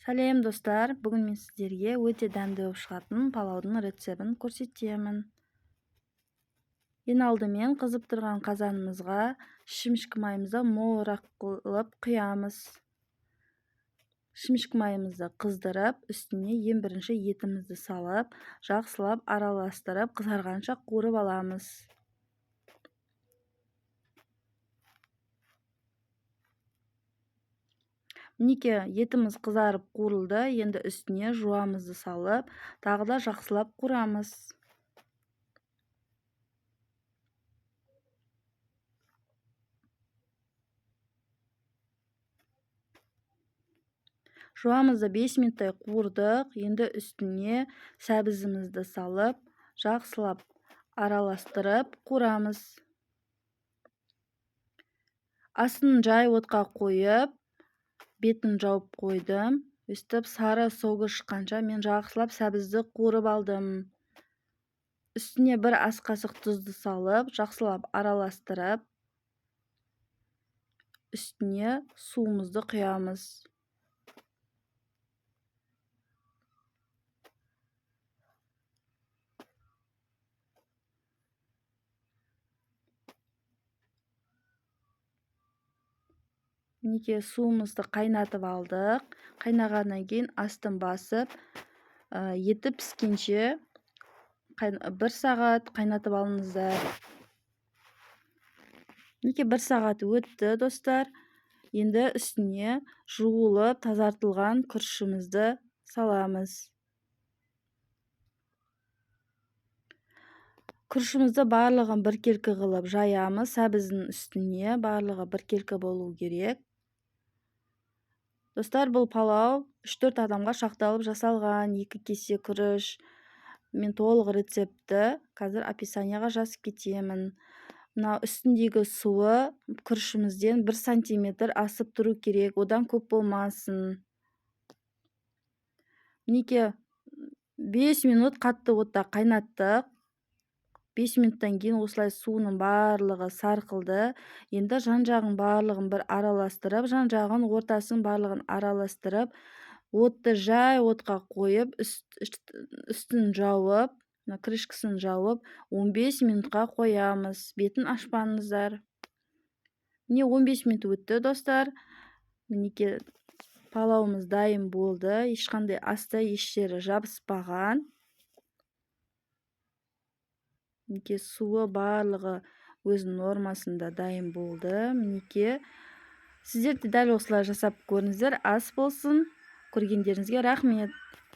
Сәлем достар, бүгін мен сіздерге өте дәмді болып шығатын палаудың рецебін көрсетемін. Ең алдымен қызып тұрған қазанымызға шімшік майымызды молырақ қылып құямыз. Шімшік майымызды қыздырып, үстіне ең бірінші етімізді салып, жақсылап араластырып, қызарғанша қуырып аламыз. Мінекей етіміз қызарып қуырылды, енді үстіне жуамызды салып, тағы да жақсылап қуырамыз. Жуамызды 5 минуттай қуырдық, енді үстіне сәбізімізді салып, жақсылап араластырып қуырамыз. Астын жай отқа қойып, бетін жауып қойдым. Өстіп сары согы шыққанша мен жақсылап сәбізді қуырып алдым. Үстіне бір ас қасық тұзды салып, жақсылап араластырып, үстіне суымызды құямыз. Мінекей суымызды қайнатып алдық. Қайнағаннан кейін астын басып, еті піскенше 1 сағат қайнатып алыңыздар. Мінекей 1 сағат өтті, достар. Енді үстіне жуылып, тазартылған күрішімізді саламыз. Күрішімізді барлығын біркелкі қылып жаямыз. Сәбіздің үстіне барлығы біркелкі болу керек. Достар, бұл палау 3-4 адамға шақталып жасалған. 2 кесе күріш. Мен толық рецепті қазір описанияға жазып кетемін. Мына үстіндегі суы күрішімізден 1 сантиметр асып тұру керек, одан көп болмасын. Мінекей 5 минут қатты отта қайнаттық. 5 минуттан кейін осылай суының барлығы сарқылды. Енді жан-жағын барлығын бір араластырып, жан-жағын ортасын барлығын араластырып, отты жай отқа қойып, үстін жауып, крышкасын жауып, 15 минутқа қоямыз. Бетін ашпаңыздар. Міне 15 минут өтті, достар. Мінекей палауымыз дайын болды. Ешқандай асты еш жері жабыспаған. Мінекей суы барлығы өзінің нормасында дайын болды. Мінекей сіздер де дәл осылай жасап көріңіздер. Ас болсын. Көргендеріңізге рахмет.